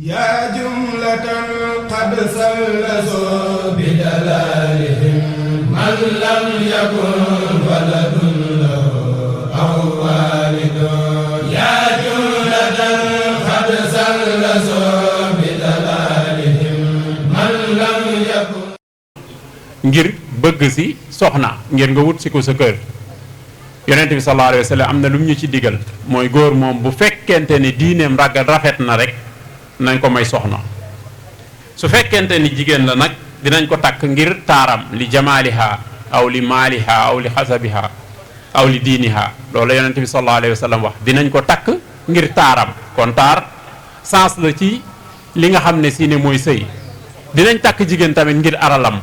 yaa jumlatan qad sallasoo bi dalaalihim man lam yakun waladun lahu aw waalidun yaa jumlatan qad sallasoo bi dalaalihim man lam yakun. ngir bëgg si soxna ngir nga wut si ko sa kër yonent bi sallallahu alayhi wa sallam am na lu mu ñu ci digal mooy góor moom bu fekkente ni diineem rafet na rek nañ ko may soxna su fekkente ni jigéen la nag dinañ ko takk ngir taaram li jamaaliha aw li maaliha aw li xasabiha aw li diiniha loolu yonent bi sallallahu alayhi wa sallam wax dinañ ko takk ngir taaram kon taar sens la ci li nga xam ne si ne mooy sëy dinañ takk jigéen tamit ngir aralam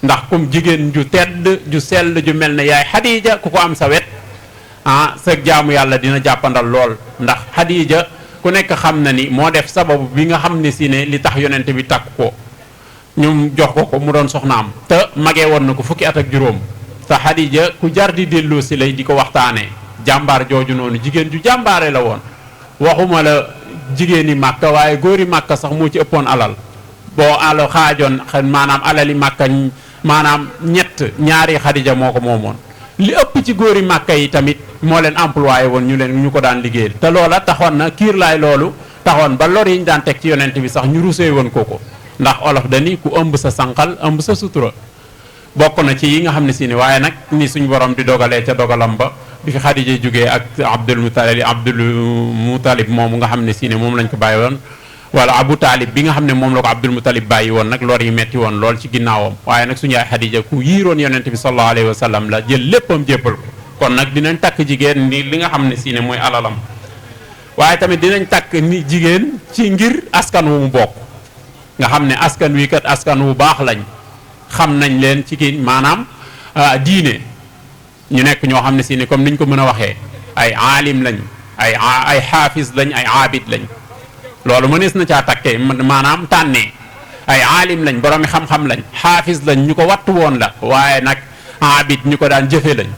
ndax comme jigéen ju tedd ju sell ju mel ne yaay Xadiija ku ko am sa wet sa jaamu yàlla dina jàppandal lool ndax Xadiija ku nekk xam na ni moo def sababu bi nga xam ne si ne li tax yonent bi takk ko ñu jox ko mu doon soxnaam te magee woon na ko fukki at ak juróom te Xadiija ku jar di delloo si lay di ko waxtaanee jàmbaar jooju noonu jigéen ju jàmbaare la woon waxuma la jigéeni Màkka waaye góori Màkka sax moo ci ëppoon alal boo alo xaajoon maanaam alali Màkka maanaam ñaari Xadiija moo ko moomoon li ëpp ci góori Màkka yi tamit moo leen employé woon ñu ko daan liggéeyal te loola taxoon na kiirlaay loolu taxoon ba lor yi ñu daan teg ci yonent bi sax ñu rusee woon ko ndax olof dani ku ëmb sa sànqal ëmb sa sutura bokk na ci yi nga xam ne si ni waaye nag ni suñ borom di dogalee ca dogalam ba bi fi Xadiija jógee ak Abdul Mutalib moomu nga xam ne si ne moom lañ ko bàyyi woon wala Abu Taalib bi nga xam ne moom la ko Abdul Mutalib bàyyi woon nag lor yi metti woon lool ci ginnaawam waaye nag suñu yaay Xadiija ku yiiroon yonent bi sallallahu alayhi wa sallam la jël léppam jéppal ko kon nag dinañ takk jigéen ni li nga xam ne si ne mooy alalam waaye tamit dinañ takk ni jigéen ci ngir askan wu mu bokk nga xam ne askan wi kat askan wu baax lañ xam nañ leen ci kii maanaam diine ñu nekk ñoo xam ne si ne comme niñ ko mën a waxee ay aalim lañ ay xaafis lañ ay aabid lañ loolu mënees na caa takkee maanaam tànnee ay aalim lañ boroomi xam-xam lañ xaafis lañ ñu ko wattu woon la waaye nag aabid ñu ko daan jëfe lañ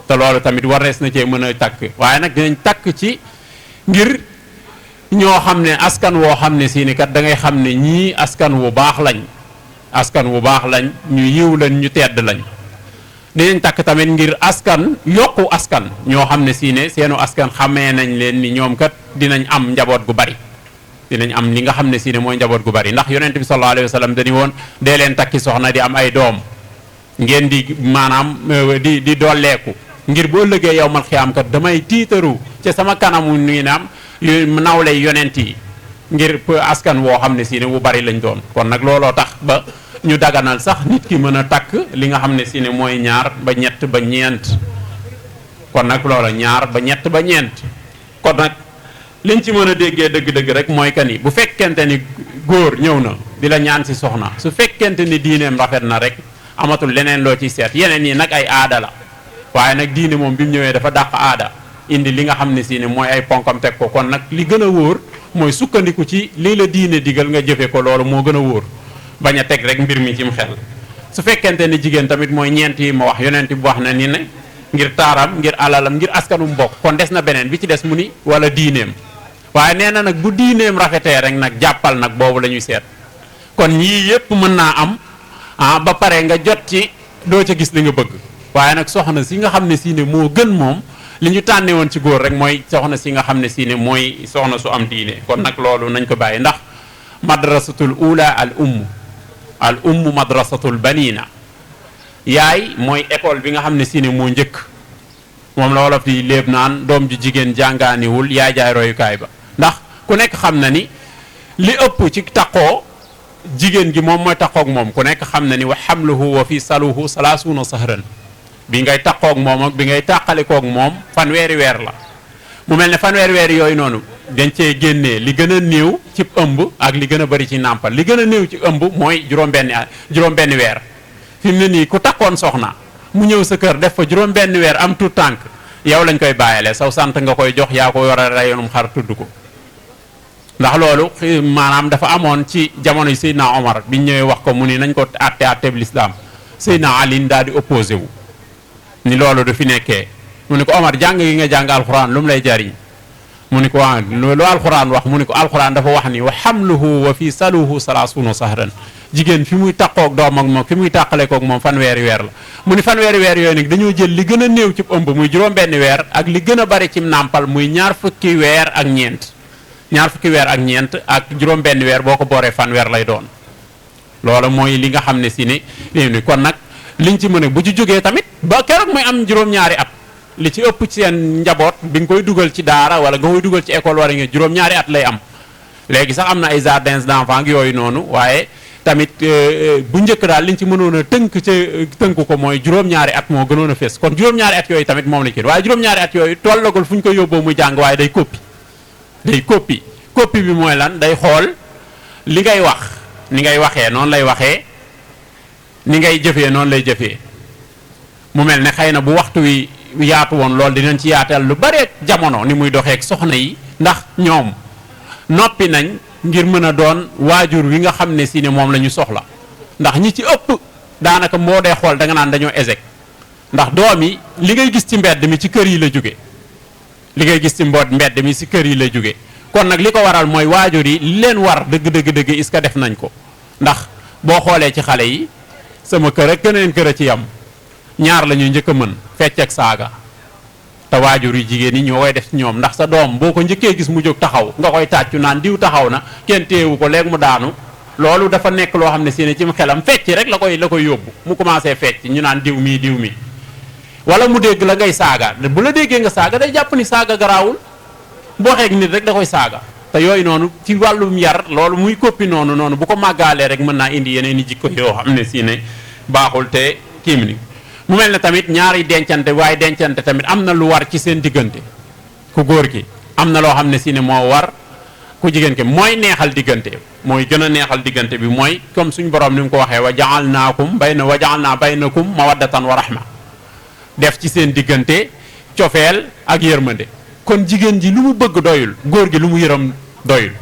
te loolu tamit warees na cee mën a takk waaye nag dinañ takk ci ngir ñoo xam ne askan woo xam ne si ni kat da ngay xam ne ñii askan wu baax lañ ñu yiw lañ ñu tedd lañ dinañ takk tamit ngir askan yokku askan ñoo xam ne si ne seenu askan xamee nañ leen ni ñoom kat dinañ am njaboot gu bari dinañ am li nga xam ne si ne mooy njaboot gu bari ndax yonent bi sallallahu alayhi wa sallam dañu woon dee leen takki soxna di am ay doom ngeen di maanaam di dolleeku ngir boo ëllëgee yow mal xiyaam kat damay tiitaru ca sama kanamu nii naam nawlay yonent yi ngir askan woo xam ne si ne wu bari lañ doon kon nag looloo tax ba ñu daganal sax nit ki mën a takk li nga xam ne si ne mooy ñaar ba ñett ba ñeent kon nag loola ñaar ba ñett ba ñeent kon nag liñ ci mën a déggee dëgg-dëgg rek mooy que ni bu fekkente ni góor ñëw na di la ñaan si soxna su fekkente ni diineem rafet na rek amatul leneen loo ci seet yeneen yi nag ay aada la waaye nag diine moom bi mu ñëwee dafa dàq aada indi li nga xam ne si ne mooy ay ponkam teg ko kon nag li gën a wóor mooy sukkandiku ci lii la diine digal nga jëfe ko loolu moo gën a wóor bañ a teg rek mbir mi cim xel su fekkente ni jigéen tamit mooy ñeent yi ma wax yonent bi wax na ni ne ngir taaram ngir alalam ngir askanum mbokk kon des na beneen bi ci des mu ni wala diineem waaye nee na nag bu diineem rafetee rek nag jàppal nag boobu la ñuy seet kon yii yépp mën naa am ba pare nga jot ci doo ca gis li nga bëgg waaye nag soxna si nga xam ne si ne moo gën moom li ñu tànne woon ci góor rek mooy soxna si nga xam ne si ne mooy soxna su am diine kon nag loolu nañ ko bàyyi ndax madrasatul ula al umm madrasatul banina yaay mooy école bi nga xam ne si ne moo njëkk moom la wolof di léeb naan doom ju jigéen jàngaaniwul yaay jaay royukaay ba ndax ku nekk xam na ni li ëpp ci taqoo jigéen gi moom mooy taqoog moom ku nekk xam na ni wa hamluhu wa fi saluhu salaasuuna sahran bi ngay taqoog moom ak bi ngay tàqalikoog moom fanweeri weer la mu mel ne fanweeri weer yooyu noonu dañ cee génnee li gën a néew ci ëmb ak li gën a bari ci nàmpal li gën a néew ci ëmb mooy juróom-benni weer fi mu ne nii ku takkoon soxna mu ñëw sa kër def fa juróom-benni weer am tout tànk yow lañ koy bàyyale saw sant nga koy jox yaa ko yor a rayonum xar tudd ko ndax loolu maanaam dafa amoon ci jamono yi Seydina Omar biñ ñëwee wax ko mu ni nañ ko àtteb lislaam Seydina Ali daal di opposé wu ni loolu du fi nekkee mu ne ko Omar jàng gi nga jàng alxuraan lu mu lay jariñ mu ni ko waa lu alxuraan wax mu ni ko alxuraan dafa wax ni wa hamluhu wa fisaluhu salaasuuna sahran jigéen fi muy taqoog doom ak moom fi muy tàqalekoog moom fanweeri weer la mu ni fanweeri weer yooyu nag dañoo jël li gën a néew ci ëmb muy juróom-benni weer ak li gën a bari ci nàmpal muy ñaar fukki weer ak ñeent ak juróom-benni weer boo ko booree fanweer lay doon loola mooy li nga xam ne si ni kon nag liñ ci mën a bu ci jógee tamit ba keroog muy am juróom-ñaari at li ci ëpp ci seen njaboot bi nga koy dugal ci daara wala nga koy dugal ci école wala nga juróom-ñaari at lay am léegi sax am na ay jardins d'enfants yooyu noonu waaye tamit bu njëkk daal liñ ci mënoon a tënk ko mooy juróom-ñaari at moo gënoon a fees kon juróom-ñaari at yooyu tamit moom la kii waaye juróom-ñaari at yooyu tollagul fu ñu ko yóbboo muy jàng waaye day copie bi mooy lan day xool li ngay wax ni ngay waxee noonu lay waxee ni ngay jëfee noonu lay jëfee mu mel ne xëy na bu waxtu wi yaatu woon loolu dinañ ci yaatal lu bare jamono ni muy doxeek soxna yi ndax ñoom noppi nañ ngir mën a doon waajur wi nga xam ne si ne moom la ñu soxla ndax ñi ci ëpp daanaka moo dee xool da nga naan dañoo échec ndax doom yi li ngay gis ci mbedd mi ci kër yi la jóge li ngay gis ci mbedd mi ci kër yi la jóge kon nag li ko waral mooy waajur yi li leen war dëgg est-ce que def nañ ko ndax boo xoolee ci xale yi sama kër ak keneen kër a ci yam ñaar la ñuy njëkk a mën fecc ak saaga te waajur yu jigéen ñi ñoo koy def ci ñoom ndax sa doom boo ko njëkkee gis mu jóg taxaw nga koy tàccu naan diw taxaw na kenn téewu ko léegi mu daanu loolu dafa nekk loo xam ne si ne ci xelam fecc rek la koy yóbbu mu commencé fecc ñu naan diw mii wala mu dégg la ngay saaga bu la déggee nga saaga day jàpp ni saaga garaawul boo xeeg nit rek da koy saaga te yooyu noonu ci wàllum yar loolu muy koppi noonu bu ko màggaalee rek mën naa indi yeneen i jikko yoo xam ne si ne baaxul te kiim ni mu mel ne tamit ñaari dencante waaye dencante tamit am na lu war ci seen diggante ku góor ki am na loo xam ne si ne moo war ku jigéen ki mooy neexal diggante mooy gën a neexal diggante bi mooy comme suñ borom ni mu ko waxee wa ja'alnaa baynakum mawaddatan wa rahma def ci seen diggante cofeel ak yërmande kon jigéen ji lu mu bëgg doyul góor gi lu mu yërëm doyul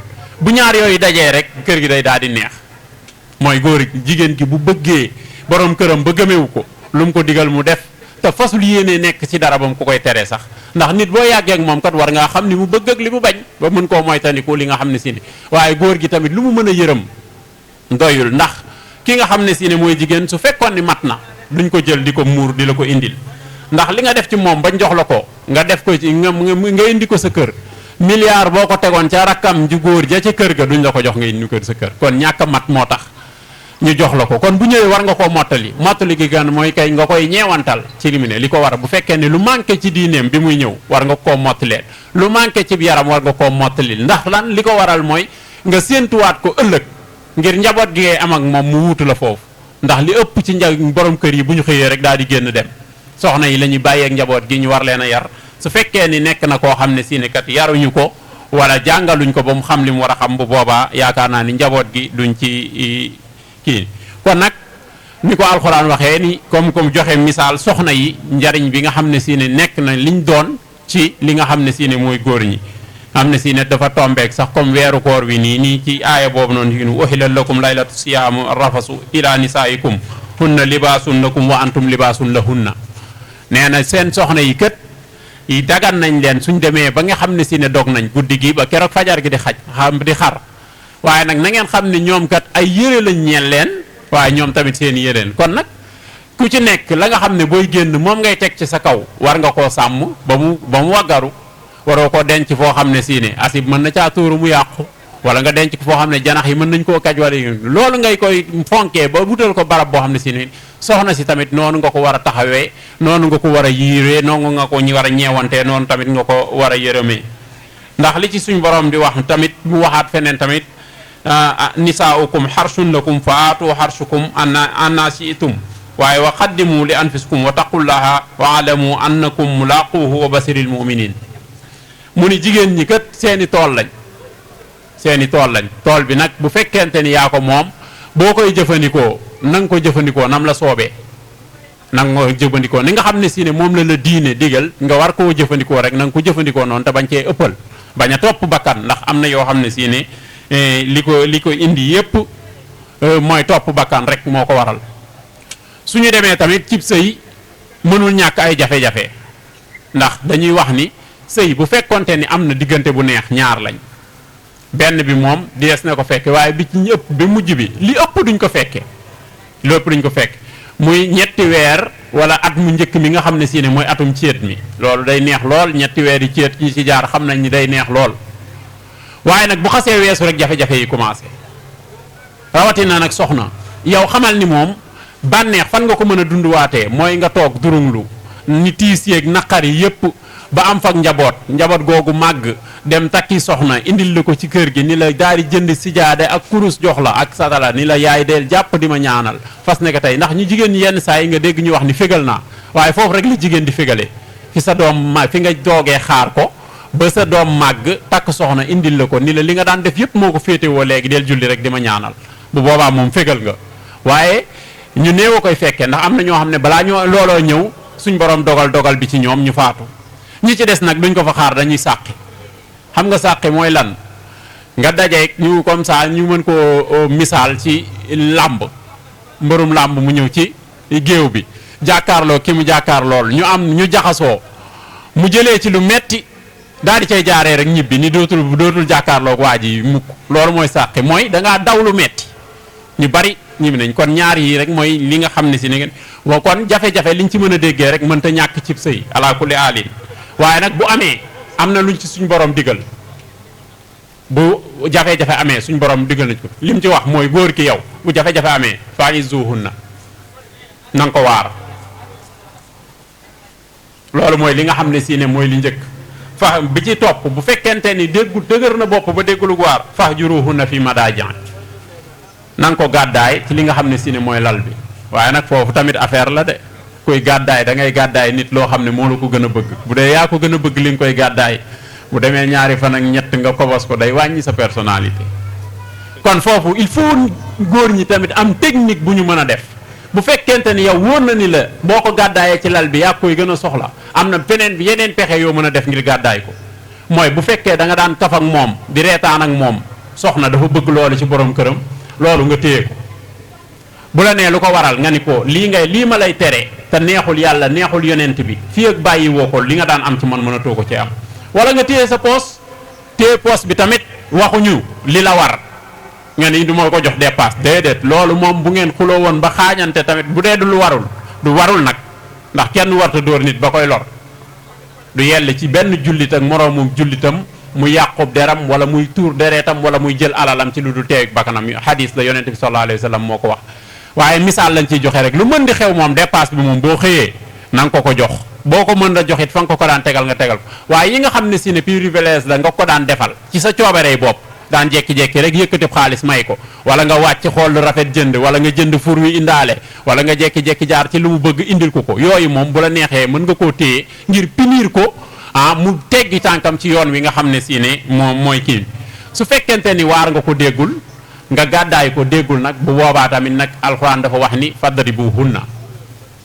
bu ñaar yooyu dajee rek kër gi day daal di neex mooy góor jigéen gi bu bëggee borom këram ba gëmewu ko lu mu ko digal mu def te fasul yéenee nekk ci dara ba mu ko koy teree sax ndax nit boo yàggee ak moom kat war ngaa xam ni mu bëgg ak li mu bañ ba mën koo moytandiku li nga xam ne si ne waaye góor gi tamit lu mu mën a yërëm doyul ndax ki nga xam ne si ne mooy jigéen su fekkoon ni mat na duñ ko jël di ko muur di la ko indil ndax li nga def ci moom bañ jox la ko nga def ko ci nga indi ko sa kër milliard boo ko tegoon ca rakkam ju góor ja ca kër ga duñ la ko jox nga indi ko sa kër kon ñàkk a mat moo tax ñu jox la ko kon bu ñëwee war nga koo mottali gi gan mooy kay nga koy ñeewantal ci li mu ne li ko war bu fekkee ne lu manqué ci diineem bi muy ñëw war nga koo mottalee lu manqué ci yaram war nga koo mottali ndax lan li ko waral mooy nga séentuwaat ko ëllëg ngir njaboot gi ngay am ak moom mu wuutu la foofu ndax li ëpp ci borom kër yi bu ñu xëyee rek daal di génn dem soxna yi la ñuy bàyyeeg njaboot gi ñu war leen a yar su fekkee ni nekk na koo xam ne si ne kat yaruñu ko wala jàngaluñ ko ba mu xam li mu war a xam bu boobaa yaakaar naa ni njaboot gi duñ ci kii kon nag ni ko alxuraan waxee ni comme joxe misaal soxna yi njariñ bi nga xam ne si ne nekk na liñ doon ci li nga xam ne si ne mooy góor ñi xam ne si ne dafa tombeek sax comme weeru koor wi nii ci aaya boobu noonu fi uhilla lakum laylatu siyaamu rafasu ila nisaikum hunna libaasun lakum wa antum libaasun lahunna nee na seen soxna yi kët yi dagan nañ leen suñ demee ba nga xam ne si ne dog nañ guddi gi ba keroog fajar gi di xar waaye nag na ngeen xam ne ñoom kat ay yére lañ ñeel leen waaye ñoom tamit seen yéreen kon nag ku ci nekk la nga xam ne booy génn moom ngay teg ci sa kaw war nga koo sàmm ba mu waggaru waroo ko denc foo xam ne si ne asib mën na caa tuuru mu yàqu wala nga denc ko foo xam ne janax yi mën nañ koo kaj wala loolu ngay koy fonkee ba wutal ko barab boo xam ne si ne soxna si tamit noonu nga ko war a taxawee noonu nga ko war a yiiree noonu nga ko war a ñeewantee noonu tamit nga ko war a yërëmee ndax li ci suñ borom di wax tamit mu waxaat feneen tamit nisaaukum xarsun lakum fa aatu xarsukum anna shi'tum waaye wa qaddimu li anfusikum wa taqullaha wa alamu annakum mulaquhu wa basiril muminin mu ni jigéen ñi kat seeni tool lañ tool bi nag bu fekkente ni yaa ko moom boo koy jëfandikoo na nga ko jëfandikoo nam la soobee na nga ko jëfandikoo ni nga xam ne si ne moom la diine digal nga war koo jëfandikoo rek na nga ko jëfandikoo noonu te bañ cee ëppal bañ a topp bakkan ndax am na yoo xam ne si ne li ko indi yépp mooy topp bakkan rek moo ko waral suñu demee tamit cib sëy mënul ñàkk ay jafe-jafe ndax dañuy wax ni sëy bu fekkonte ni am na diggante bu neex ñaar lañ benn bi moom dees na ko fekke waaye bi ci ëpp bi mujj bi li ëpp duñ ko fekke li ëpp duñ ko fekke muy ñetti weer wala at mu njëkk mi nga xam ne si ne mooy atum céet mi loolu day neex lool ñetti weer yi céet ñi ci jaar xam nañ ni day neex lool waaye nag bu xasee weesu rek jafe-jafe yi commencé rawatina nag soxna yow xamal ni moom bànneex fan nga ko mën a dunduwaatee mooy nga toog durunglu ni tiis yeeg naqar yi yépp ba am fak njaboot googu màgg dem takki soxna indil la ko ci kër gi ni la daal di jënd sijaade ak kurus jox la ak satala ni la yaay deel jàpp di ma ñaanal fas ne ko tey ndax ñu jigéen ñi yenn saa yi nga dégg ñu wax ni fégal naa waaye foofu rek la jigéen di fégalee fi sa doom fi nga toogee xaar ko ba sa doom màgg takk soxna indil la ko ni la li nga daan def yépp moo ko féetewoo léegi del julli rek di ma ñaanal bu boobaa moom fégal nga waaye ñu néew a koy fekkee ndax am na ñoo xam ne balaa ñoo looloo ñëw suñ borom dogal bi ci ñoom ñu faatu ñi ci des nag duñ ko fa xaar dañuy sàqi xam nga sàqi mooy lan nga dajeeg ñu comme ça ñu mën koo misaal ci làmb mbërum làmb mu ñëw ci géew bi jàkkaarloo ki mu jàkkaar lool ñu jaxasoo mu jëlee ci lu metti daal di cay jaaree rek ñibbi ni dootul jàkkaarloog waa ji mukk loolu mooy sàqi mooy dangaa daw lu metti ñu bari ñibbi nañ kon ñaar yi rek mooy li nga xam ne si ne ngeen wa kon jafe-jafe liñ ci mën a déggee rek mënta ñàkk cib sëy ala kulli aalin waaye nag bu amee am na luñ ci suñ borom digal bu jafe-jafe amee suñ borom digal nañ ko lim ci wax mooy góor ki yow bu jafe-jafe amee fa'izuhunna na nga ko waar loolu mooy li nga xam ne si ne mooy li njëkk fa bi ci topp bu fekkente ni dëgër na bopp ba déggulu waar fahjuruhunna fi madaaji' na nga ko gàddaay ci li nga xam ne si ne mooy lal bi waaye nag foofu tamit affaire la de koy gàddaay da ngay gàddaay nit loo xam ne moo la ko gën a bëgg bu dee yaa ko gën a bëgg li nga koy gàddaay bu demee ñaari fan ak ñett nga kobos ko day wàññi sa personnalité kon foofu il faut góor ñi tamit am technique bu ñu mën a def bu fekkente ni yow wóor na ni la boo ko gàddaayee ci lal bi yaa koy gën a soxla am na feneen bi yeneen pexe yoo mën a def ngir gàddaay ko mooy bu fekkee da nga daan kaf ak moom di reetaan ak moom soxna dafa bëgg loolu ci borom këram loolu nga téye ko bu la nee lu ko waral nga ni ko lii ma lay tere te neexul yàlla neexul yonent bi fii ak bàyyi woo ko li nga daan am ci man mënatoo ko ci am wala nga téye sa poos téye poos bi tamit waxuñu li la war nga ni du ma ko jox dépasse déedéet loolu moom bu ngeen xuloo woon ba xaañante tamit bu dee du lu warul nag ndax kenn warta dóor nit ba koy lor du yell ci benn jullit ak moroomum jullitam mu yàqub deram wala muy tuur deretam wala muy jël alalam ci lu dul teeg bakkanam hadis la yonent bi sallallahu alayhi wa sallam moo ko wax waaye misaal lañ ciy joxe rek lu mën di xew moom dépasse bi moom boo xëyee na nga ko jox boo ko mën a jox it fa nga ko daan tegal nga tegal ko waaye yi nga xam ne si ne privilège la nga ko daan defal ci sa coobarey bopp daan jekki-jekki rek yëkkati xaalis may ko wala nga wàcc xool lu rafet jënd wala nga jënd fur wi indaale wala nga jekki-jekki jaar ci lu mu bëgg indil ko yooyu moom bu la neexee mën nga koo téye ngir punir ko mu teggi tànkam ci yoon wi nga xam ne si ne moom mooy kii su fekkente ni waar nga ko déggul nga gàddaay ko déggul nag bu boobaa tamit nag alxuraan dafa wax ni fadribuhunna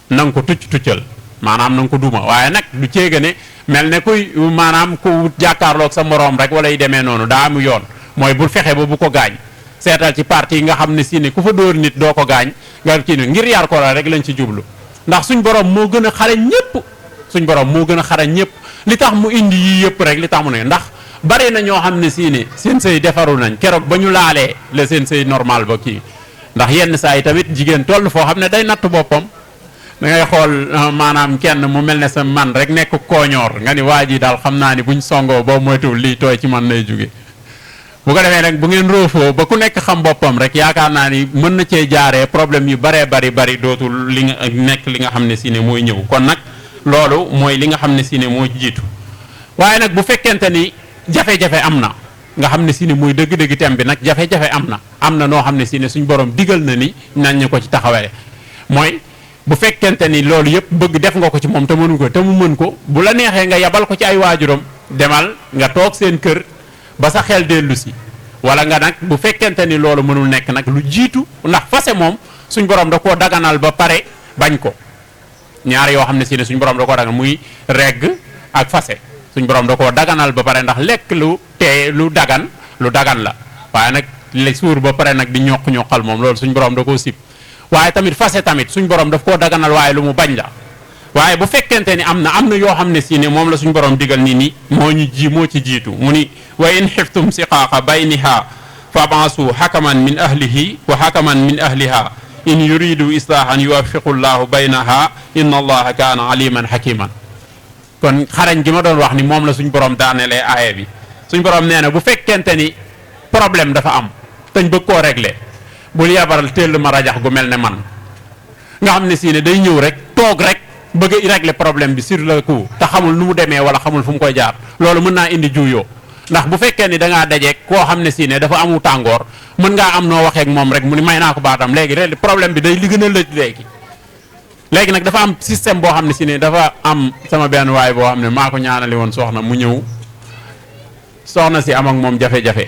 na nga ko tuccal maanaam na nga ko duma waaye nag du ceega ne mel ne kuy maanaam ku jàkkaarloog sa moroom rek wala yu demee noonu daa am yoon mooy bul fexe ba bu ko gaañ seetal ci parti yi nga xam ne si ne ku fa dóor nit doo ko gaañ nga kii ne ngir yar ko la rek lañ ci jublu ndax suñ borom moo gën a xarañ ñëpp suñ borom moo gën a xarañ ñëpp li tax mu indi yii yëpp rek li tax mu ne ndax bari na ñoo xam ne si ne seen sëy defaru nañ keroog ba ñu laalee la seen sëy normal ba kii ndax yenn saa yi tamit jigéen toll foo xam ne day natt boppam da ngay xool maanaam kenn mu mel ne sa man rek nekk kooñoor nga ni waa ji daal xam naa ni buñ songoo boo moytuwul lii tooy ci man lay jóge bu ko defee nag bu ngeen roofoo ba ku nekk xam boppam rek yaakaar naa ni mën na cee jaaree problème yu baree bari dootul li nga nekk li nga xam ne si ne mooy ñëw kon nag loolu mooy li nga xam ne si ne moo jiitu waaye nag bu fekkente ni jafe-jafe am na nga xam ne si ne mooy dëgg-dëgg tem bi nag jafe-jafe am na noo xam ne si ne suñ borom digal na ni nañ ñu ko ci taxawee mooy bu fekkente ni loolu yëpp bëgg def nga ko ci moom te mënu ko te mu mën ko bu la neexee nga yabal ko ci ay waajuram demal nga toog seen kër ba sa xel dellu si wala nga nag bu fekkente ni loolu mënul nekk nag lu jiitu ndax fase moom suñ borom da koo daganal ba pare bañ ko ñaar yoo xam ne si ne suñ borom da koo daganal muy regg ak fase suñ borom da koo daganal ba pare ndax lekk lu dagan la waaye nag li suur ba pare nag di ñoqal moom loolu suñ borom da koo sib waaye tamit fase tamit suñ borom daf koo daganal waaye lu mu bañ la waaye bu fekkente ni am na yoo xam ne si ne moom la suñu borom digal ni moo ci jiitu mu ni wa in xiftum siqaaqa bayniha fabaasu xakaman min ahlihi wa xakaman min ahliha in yuridu islaahan yuwaffiqu llahu baynaha inna allaha kaana aliman hakiman. kon xarañ gi ma doon wax ni moom la suñ borom daanelee aaya bi suñ borom nee na bu fekkente ni problème dafa am tañ bëgg koo régler bul yabaral teel ma rajax gu mel ne man nga xam ne si ne day ñëw rek toog rek bëgg a régler problème bi sur le coup te xamul nu mu demee wala xamul fu mu koy jaar loolu mën naa indi juuyoo ndax bu fekkee ni da ngaa dajeeg koo xam ne si ne dafa amu tàngoor mën ngaa am noo waxee ak moom rek mu ni may naa ko baatam léegi problème bi day li gën a lëj léegi nag dafa am système boo xam ne si ne dafa am sama benn waay boo xam ne maa ko ñaanali woon soxna mu ñëw soxna si am ak moom jafe-jafe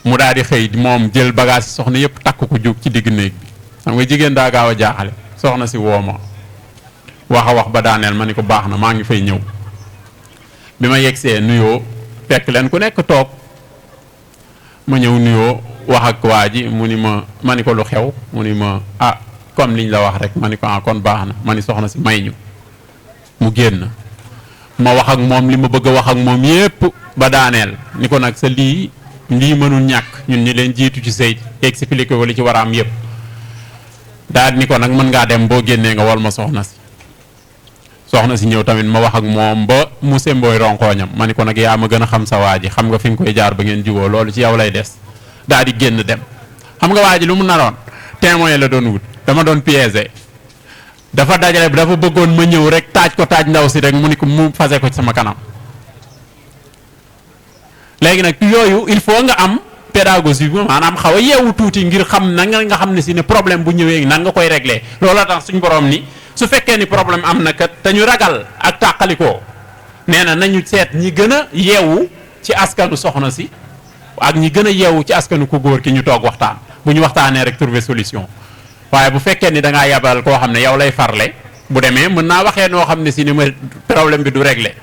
mu daal di xëy moom jël bagage si soxna yëpp takk ko jóg ci digg néeg bi xam nga jigéen daa gaaw a jaaxale soxna si woo ma wax a wax ba daaneel ma ni ko baax na maa ngi fay ñëw bi ma yegsee nuyoo fekk leen ku nekk toog ma ñëw nuyoo wax ak waa ji mu ni ma ni ko lu xew mu ni ma comme liñ la wax rek ma ni ko kon baax na ma ni soxna si may ñu mu génn ma wax ak moom li ma bëgg a wax ak moom yépp ba daaneel ni ko nag sa lii mënul ñàkk ñun ñi leen jiitu ci sëy expliqué ko li ci war a am yépp daal ni ko nag mën ngaa dem boo génnee nga wol ma soxna si ñëw tamit ma wax ak moom ba mu sembooy ronkooñam ma ni ko nag yaa ma gën a xam sa waa ji xam nga fi nga koy jaar ba ngeen juboo loolu ci yow lay des daal di génn dem xam nga waa ji lu mu naroon témoin la doon wut dama doon piégé dafa dajale dafa bëggoon ma ñëw rek taaj ndaw si rek mu ni ko mu fase ko ci sama kanam léegi nag yooyu il faut nga am pédagogie bi maanaam xaw a yeewu tuuti ngir xam na nga xam ne si ne problème bu ñëwee nan nga koy régler loolu tax suñu borom ni su fekkee ni problème am na kat te ñu ragal ak tàqalikoo nee na nañu seet ñi gën a yeewu ci askanu soxna si ak ñi gën a yeewu ci askanu ku góor ki ñu toog waxtaan bu ñu waxtaanee rek trouver solution waaye bu fekkee ni da ngaa yabal koo xam ne yow lay farle bu demee mën naa waxee noo xam ne si ni ma problème bi du régler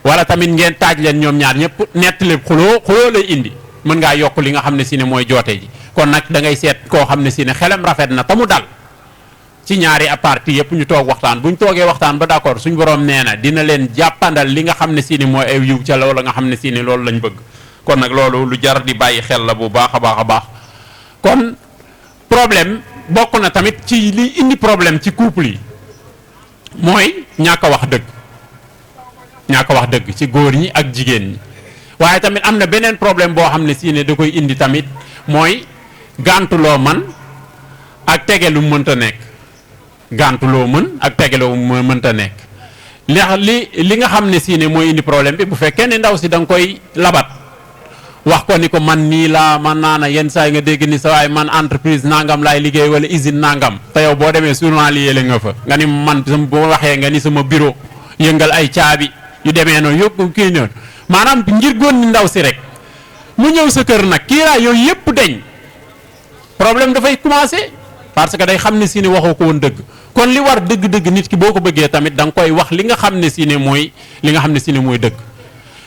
wala tamit ngeen taaj leen ñoom ñaar ñëpp nettali xuloo lay indi mën ngaa yokk li nga xam ne si ne mooy joote ji kon nag da ngay seet koo xam ne si ne xelam rafet na te mu dal ci ñaari parti yëpp ñu toog waxtaan bu ñu toogee waxtaan ba d'accord suñu borom nee na dina leen jàppandal li nga xam ne si ni mooy ay yiw ca loolu nga xam ne si ni loolu lañ bëgg kon nag loolu lu jar di bàyyi xel la bu baax a baax a baax kon problème bokk na tamit ci li indi problème ci couple yi mooy ñàkk a wax dëgg ci góor ñi ak jigéen ñi waaye tamit am na beneen problème boo xam ne si ne da koy indi tamit mooy gàntuloo man ak tege lu mënta nekk gàntuloo mën ak tege lu mënta nekk li nga xam ne si ne mooy indi problème bi bu fekkee ne ndaw si da nga koy labat wax ko ni ko man nii laa man naa na yenn saa yi nga dégg ni sa waay man entreprise nangam laay liggéey wala usine nangam te yow boo demee journalier la nga fa nga ni man boo waxee nga ni sama bureau yëngal ay caabi yu demee noonu yëpp kii noonu maanaam ngir góor ñi ndaw si rek mu ñëw sa kër nag kii laa yooyu yëpp dañ problème dafay commencer parce que day xam ne si ne waxoo ko woon dëgg kon li war dëgg-dëgg nit ki boo ko bëggee tamit da nga koy wax li nga xam ne si ne mooy li nga xam ne si ne mooy dëgg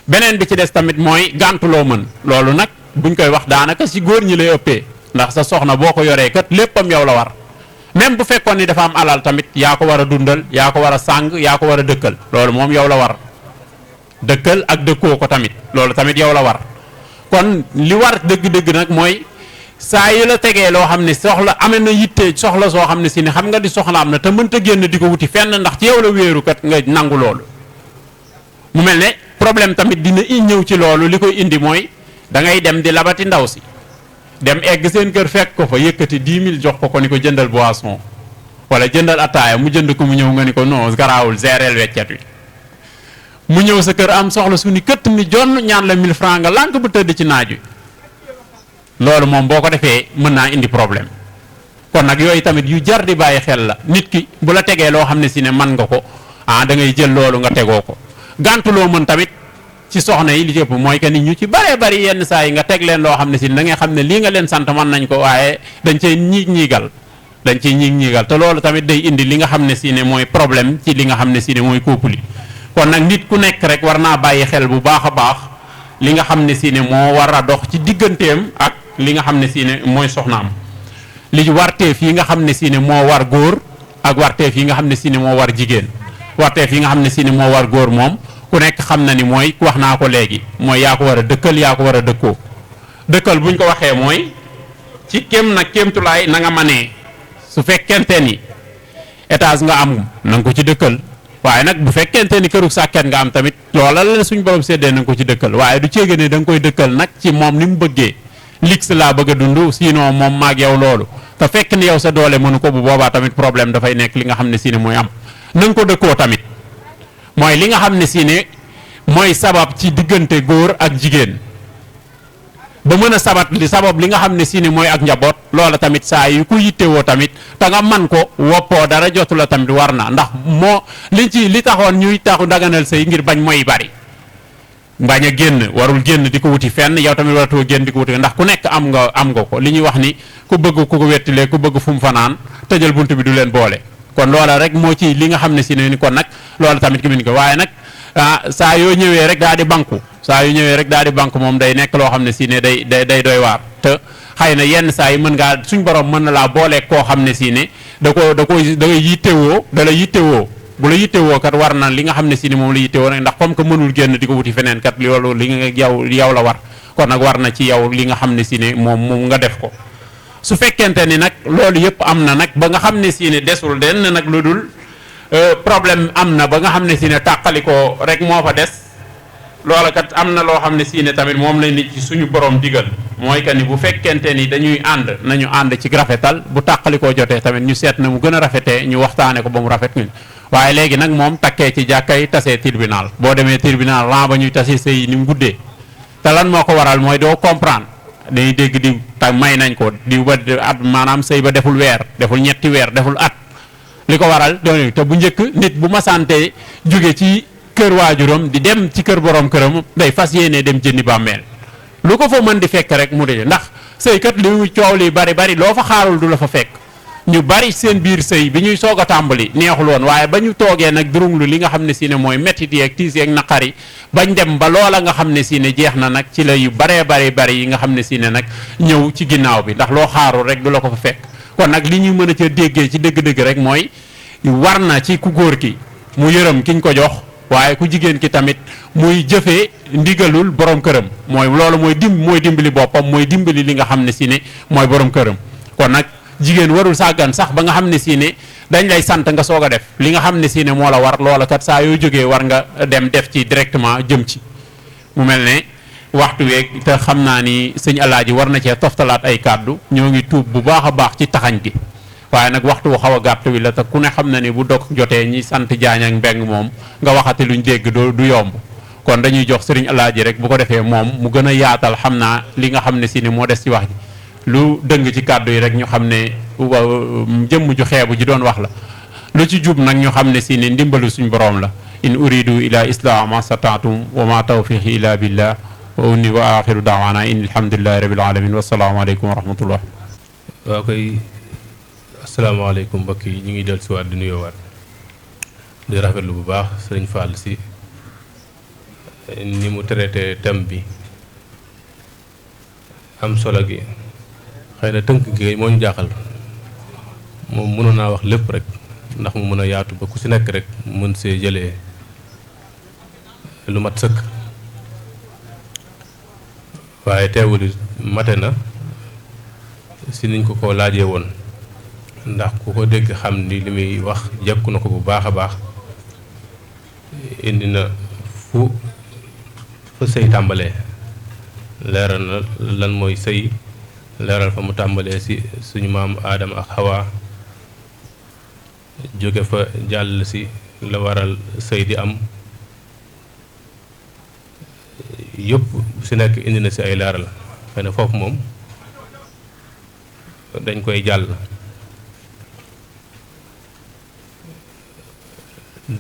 beneen bi ci des tamit mooy gàntuloo mën loolu nag buñ koy wax daanaka si góor ñi lay ëppee ndax sa soxna boo ko yoree kat léppam yow la war même bu fekkoon ni dafa am alal tamit yaa ko war a dundal yaa ko war a sàng yaa ko war a dëkkal loolu moom yow la war dëkkal ak dëkkoo ko tamit loolu tamit yow la war kon li war dëgg-dëgg nag mooy saa yi la tegee loo xam ne soxla amee na yitte soxla soo xam ne si ne xam nga di soxla am na te mënta génn di ko wuti fenn ndax ci yow la wéeru kat nga nangu loolu mu mel ne problème tamit dina ñëw ci loolu li koy indi mooy da ngay dem di labati ndaw si dem egg seen kër fekk ko fa yëkkati 10 000 jox ko ni ko jëndal boisson wala jëndal ataaya mu jënd ko mu ñëw nga ni ko non garaawul géreel weccet wi mu ñëw sa kër am soxla su ni këtt ni jonn ñaan la 1000 francs nga lànk bu tëdd ci naaj wi loolu moom boo ko defee mën naa indi problème kon nag yooyu tamit yu jar di bàyyi xel la nit ki bu la tegee loo xam ne si ne man nga ko da ngay jël loolu nga tegoo ko gàntuloo mën tamit ci soxna yi li jëpp mooy que nit ñu ci bëree bëri yenn saa yi nga teg leen loo xam ne si da ngay xam ne lii nga leen sant mën nañ ko waaye dañ cay ñiigal te loolu tamit day indi li nga xam ne si ne mooy problème ci li nga xam ne si ne mooy couple yi kon nag nit ku nekk rek war naa bàyyi xel bu baax a baax li nga xam ne si ne moo war a dox ci digganteem ak li nga xam ne si ne mooy soxnaam li warteef yi nga xam ne si ne moo war góor ak warteef yi nga xam ne si ne moo war jigéen warteef yi nga xam ne si ne moo war góor moom ku nekk xam na ni mooy wax naa ko léegi mooy yaa ko war a dëkkal yaa ko war a dëkkoo dëkkal buñ ko waxee mooy ci kéem nag kéemtulaay na nga manee su fekkente ni étage nga am na nga ko ci dëkkal waaye nag bu fekkente ni këru sàkket nga am tamit loola la suñ borom séddee na nga ko ci dëkkal waaye du ceege ne da nga koy dëkkal nag ci moom ni mu bëggee lix laa bëgg a dund sinon moom maag yow loolu te fekk ni yow sa doole mënu ko bu boobaa tamit problème dafay nekk li nga xam ne si ne mooy am na nga ko dëkkoo tamit mooy li nga xam ne si ne mooy sabab ci diggante góor ak jigéen ba mën a sabab li nga xam ne si ne mooy ak njaboot loola tamit saa yu ko yittewoo tamit te nga man ko woppoo dara jotu la tamit war na ndax moo li taxoon ñuy taxu daganal sëy ngir bañ mooy bari bañ a génn warul génn di ko wuti fenn yow tamit waratoo génn di ko wuti ndax ku nekk am nga ko li ñuy wax ni ku bëgg ku ko wettilee ku bëgg fu mu fanaan tëjal bunt bi du leen boole kon loola rek moo ci li nga xam ne si ne ni kon nag loola tamit ki mun ko waaye nag saa yoo ñëwee rek daal di banku moom day nekk loo xam ne si ne day doy waar te xëy na yenn saa yi mën ngaa suñ borom mën na laa boolee koo xam ne si ne da yittewoo da la yittewoo bu la yittewoo kat war na li nga xam ne si ni moom la yittewoo nag ndax comme que mënul génn di ko wuti feneen kat loolu li nga yow la war kon nag war na ci yow li nga xam ne si ne moom nga def ko su fekkente ni nag loolu yëpp am na nag ba nga xam ne si ne desul den nag lu dul problème am na ba nga xam ne si ne tàqalikoo rek moo fa des loola kat am na loo xam ne si ne tamit moom la nit ci suñu borom digal mooy que ni bu fekkente ni dañuy nañu ànd ci rafetal bu tàqalikoo jotee tamit ñu seet na mu gën a rafetee ñu waxtaane ko ba mu rafet ñun waaye léegi nag moom takkee ci jàkkay tasee tribunal boo demee tribunal ran ba ñuy tasee sëy ni mu guddee te lan moo ko waral mooy doo comprendre dañuy dégg di may nañ ko di ba at maanaam sëy ba deful weer deful ñetti weer deful at li ko waral te bu njëkk nit bu ma sante jóge ci kër waajuram di dem ci kër borom këram day fas yéene dem jëndi bàmmeel lu ko fa mën di fekk rek mu de ndax sëykat li coow li bari loo fa xaarul du la fa fekk ñu bari seen biir sëy bi ñuy soog a tàmbali neexul woon waaye ba ñu toogee nag durunglu li nga xam ne si ne mooy mettit yeeg tiis yeeg naqari bañ dem ba loola nga xam ne si ne jeex na nag ci la yu bari yi nga xam ne si ne nag ñëw ci ginnaaw bi ndax loo xaarul rek du la ko fa fekk kon nag li ñuy mën a ca déggee ci dëgg-dëgg rek mooy war na ci ku góor ki mu yërëm kiñ ko jox waaye ku jigéen ki tamit muy jëfee ndigalul borom këram mooy loolu mooy dimbali boppam mooy dimbali li nga xam ne si ne mooy borom këram kon nag jigéen warul sàggan sax ba nga xam ne si ne dañ lay sant nga soog a def li nga xam ne si ne moo la war loola kat saa yoo jógee war nga dem def ci directement jëm ci mu mel ne waxtu weeg te xam naa ni sëñ Alaaji war na cee toftalaat ay kàddu ñoo ngi tuub bu baax a baax ci taxañ gi waaye nag waxtu wu xaw a gàtt wi la te ku ne xam na ni bu dog jotee ñi sant Jaañ ak Mbeng moom nga waxati luñ dégg du yomb kon dañuy jox sëriñ Alaaji rek bu ko defee moom mu gën a yaatal xam naa li nga xam ne si ne moo des ci wax ji lu dëng ci kàddu yi rek ñu xam ne jëmm ju xeebu ji doon wax la lu ci jub nag ñu xam ne si ne ndimbalu suñ borom la in uridu ila islam ma stataatum wa ma tawfiqi illa billah wa unni wa axiru daawaana in alhamdulillahi rabbil alamin wasalaamu aleykum wa rahmatullah waaw koy asalaamaaleykum mbokk yi ñu ngi del si waat di nuyoowaat di rafetlu bu baax sëriñ Fall si ni mu traité thème bi am solo gi xëy na tënk gi moo ñu jaaxal moom mënoon naa wax lépp rek ndax mu mën a yaatu ba ku si nekk rek mën see jëlee lu mat sëkk waaye teewul mate na si niñ ko laajee woon ndax ku ko dégg xam ni li muy wax jekku na ko bu baax a baax indi na fu sëy tàmbalee leeral na lan mooy sëy leeral fa mu tàmbalee si suñu maam Aadama ak Hawa jóge fa jàll si la waral sëy di am yëpp bu si nekk indi na si ay leeral xëy na foofu moom dañ koy jàll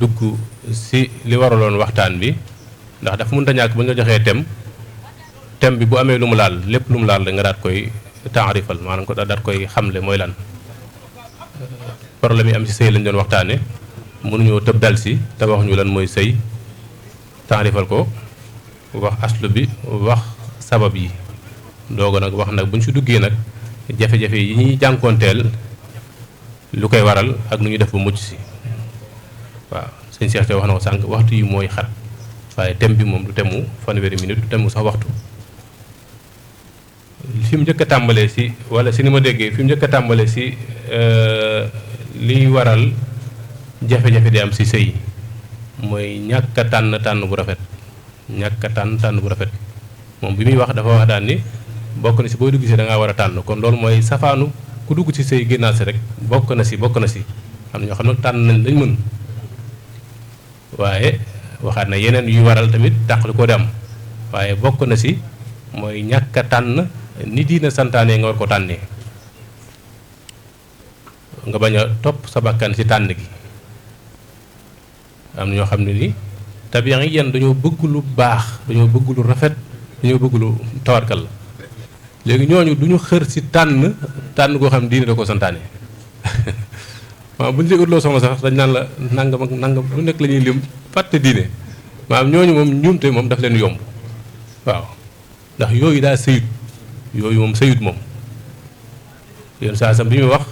dugg si li waraloon waxtaan bi ndax dafa mënta ñàkk bu ñu la joxee thème bi bu amee lu mu laal lépp lu mu laal rek nga daat koy taarifal maanaam ko daat koy xamle mooy lan problème yi am si sëy lañ doon waxtaane mënuñoo tëb dal si te waxuñu lan mooy sëy taarifal ko wax aslu bi wax sabab yi dooga nag wax nag bu ñu si duggee nag jafe-jafe yi ñuy jànkoonteel lu koy waral ak nu ñu def ba mucc si waaw sëñ Cheikh te wax na ko sànq waxtu yi mooy xat waaye thème bi moom du temu fanweeri minute du temu sax waxtu fi mu njëkk a tàmbalee si wala si ni ma déggee fi mu njëkk a tàmbalee si liy waral jafe-jafe di am si sëy mooy ñàkk a tànn bu rafet ñàkk a tànn bu rafet moom bi muy wax dafa wax daan ni bokk na si boo dugg si da ngaa war a tànn kon loolu mooy safaanu ku dugg si sëy génnaat si rek bokk na si am na ñoo xam ne tànn nañ lañ mën waaye waxaat na yeneen yu waral tamit tàqali ko di am waaye bokk na si mooy ñàkk a tànn ni diina santaane nga war ko tànnee nga bañ a topp sa bakkan si tànn gi am na ñoo xam ne ni tabiyan yi dañoo bëgg lu baax dañoo bëgg lu rafet dañoo bëgg lu tawarkal la léegi ñooñu du ñu xër si tànn koo xam ne diine da ko santaane waaw bu ñu lay utloo soxna sax dañ naan la nangam ak nangam lu nekk la ñuy lim fàtte diine maanaam ñooñu moom njuumte moom daf leen yomb waaw ndax yooyu daa sëyut yooyu moom sëyut moom yoon saa sam bi muy wax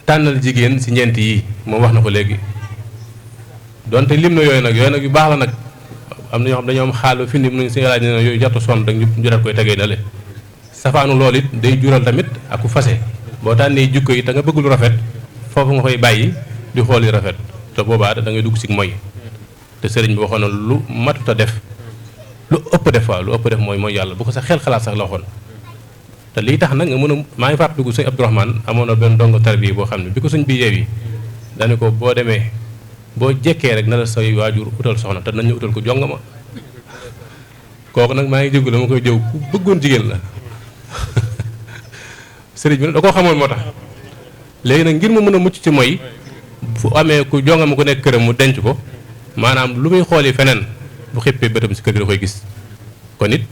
tànnal jigéen si ñeent yi moom wax na ko léegi donte lim na yooyu nag yu baax la nag am na ñoo xam dañoo am xaal ba fi mu ne si laaj ne yooyu jartu sonn rek ñu jural koy tegee na le safaanu loolu it day jural tamit ak ku fase boo tànnee jikko yi te nga bëgg lu rafet foofu nga koy bàyyi di xool yi rafet te boobaa da ngay dugg si mooy te sëriñ bi waxoon na lu matuta def lu ëpp def mooy yàlla bu ko sa xel xalaat sax la waxoon te lii tax nag nga mën a maa ngi fàttaliku sëñ Abdourahmane amoon na benn dongo tarbiya boo xam ne bi ko sëñ bi yeewi dañu ko boo demee boo jekkee rek na la say waajur utal soxna te nañu utal ko jonga ma kooku nag maa ngi jégalu ma koy jëw ku bëggoon jigéen la sëriñ bi nag da koo xamoon moo tax léegi nag ngir mu mën a mucc ci mooy fu amee ku jonga ma ko nekk këram mu denc ko maanaam lu muy xooli feneen bu xippee bëtam si kër gi da koy gis kon it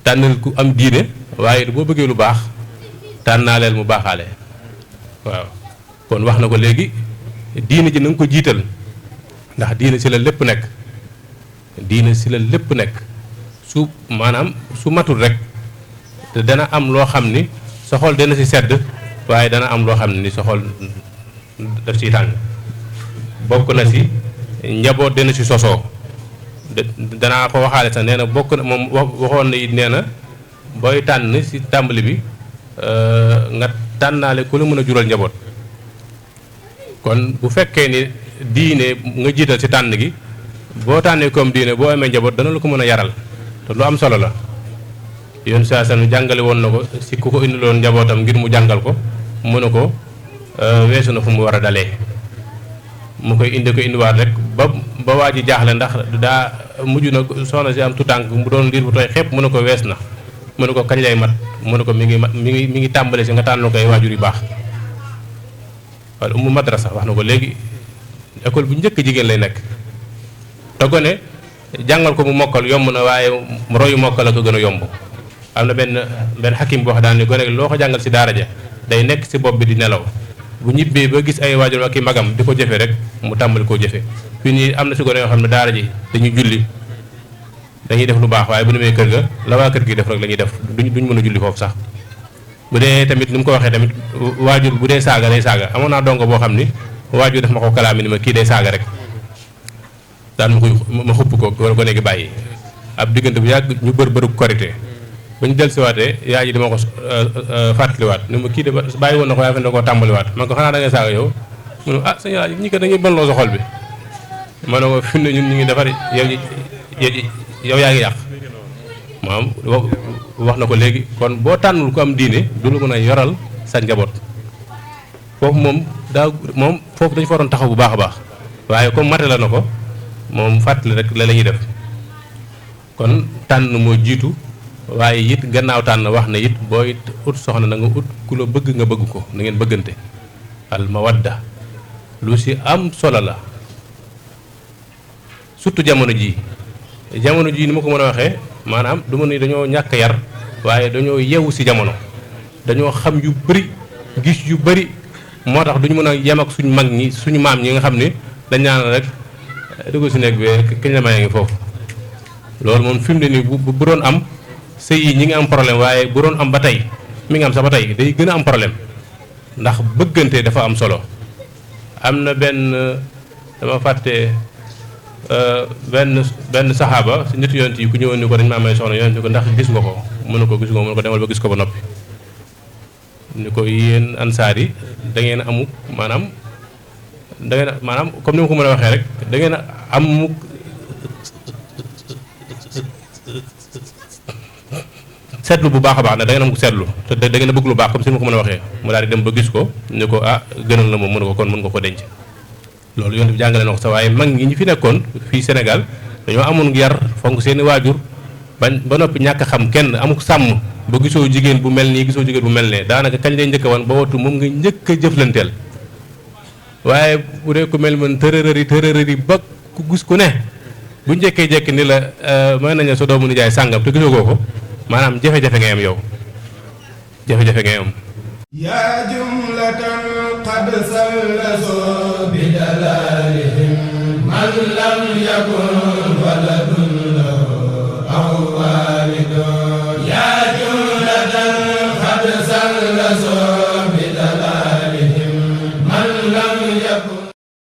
tànnal ku am diine waaye boo bëggee lu baax tànnaaleel mu baaxaale waaw kon wax na ko léegi diine ji na nga ko jiital ndax diine si la lépp nekk su maanaam su matul rek te dana am loo xam ni sa xol dana si sedd waaye dana am loo xam ne ni sa xol daf siy tàng bokk na si njaboot dana si sosoo danaa ko waxaale sax nee na bokk na moom waxoon na it nee na booy tànn si tàmbali bi nga tànnaale ku la mën a jural njaboot kon bu fekkee ni diine nga jiital si tànn gi boo tànnee comme diine boo amee njaboot dana la ko mën a yaral te lu am solo la yoon saa sanu jàngale woon na ko si ku ko indiloon njabootam ngir mu jàngal ko mu ne ko weesu na fu mu war a dalee mu koy indiwaat rek ba waa ji jaaxle ndax daa mujj na soxna si am tutànk mu doon liir bu tooy xepp mu ne ko wees na mu ne ko kañ lay mat mu ne ko mi ngi tàmbale si nga tànn ko ay waajur yu baax wala mu madrasa wax na ko léegi école bu njëkk jigéen lay nekk te gone jàngal ko mu mokkal yomb na waaye royu mokkal la ko gën a yomb am na benn xakim boo xam daan ni gone loo ko jàngal si daara ja day nekk si bopp bi di nelaw bu ñibbee ba gis ay waajur ak i magam di ko jëfe rek mu tàmbali koo jëfe fii nii am na si gone yoo xam ne daara ji dañuy julli dañuy def lu baax waaye bu demee kër ga la waa kër gi def rek la ñuy def duñ mën a julli foofu sax bu dee tamit ni mu ko waxee tamit waajur bu dee saaga day saaga amoon naa dongo boo xam ni waajur def ma ko kalaami ni ma kii day saaga rek daan ma xupp ko gone gi bàyyi ab diggante bu yàgg ñu bërëb korité ba ñu del siwaatee yaay ji dama ko fàttaliwaat ni ma kii de bàyyi woon na ko waaye fa ne koo tàmbaliwaat man ko xanaa da ngay saaga yow mu ne sëñ yaay ñi ko dañuy bonloo sa xol bi ma ne ko fi ne ñun ñu ngi defar yow yaa ngi yàq maanaam wax na ko léegi kon boo tànnul ko am diine du la mën a yoral sa njaboot foofu moom foofu dañu fa waroon taxaw bu baax a baax waaye comme mate la na ko moom fàttali rek la ñuy def kon tànn moo jiitu waaye it gannaaw tànn wax na it booy ut soxna na nga ut ku la bëgg nga bëgg ko na ngeen bëggante al mawadda lu si am solo la surtout jamono jii ni ma ko mën a waxee maanaam du ma ni dañoo ñàkk yar waaye dañoo yeewu si jamono dañoo xam yu bëri gis yu bëri moo tax duñu mën a yem ak suñu mag ñi suñu maam ñi nga xam ne dañ naan rek dugg si nekk bi kañ la may ngi foofu loolu moom fi mu ne nii bu doon am sëy yi ñi ngi am problème waaye bu doon am ba tey mi ngi am sax ba tey day gën a am problème ndax bëggante dafa am solo. am na benn dama fàtte benn saxaaba si nit yonent yi ku ñëwoon ni ko dañ maa may soxna yonent ni ko ndax gis nga ko mën na ko gis nga ko mën ko demal ba gis ko ba noppi ni ko yéen ansaar yi da ngeen amu maanaam comme ni ma ko mën a waxee rek da ngeen am seetlu bu baax a baax ne da ngeen am seetlu te da ngeen a bëgg lu baax comme si ma ko mën a waxee mu daal di dem ba gis ko ni ko gënal na moom mën ko kon mën nga ko denc. loolu yoon bi jàngale na ko sa waaye mag ñi ñu fi nekkoon fii Sénégal dañoo amoon yar fonk seeni waajur bañ ba noppi ñàkk xam kenn amuk sàmm ba gisoo jigéen bu mel nii gisoo jigéen bu mel ne daanaka kañ lay njëkk a wan ba wattu moom nga njëkk a jëflanteel. waaye bu dee ku mel man tërërëri ba ku gis ku ne bu njëkkee jekki ni la may nañu sa doomu nijaay sàngam te gisoo ko maanaam jafe-jafe ngay am yow jafe-jafe ngay am. yaa jumlatan qad sallasu bi dalalihim man lam yakun waladun lahu aw walidun yaa jumlatan qad sallasu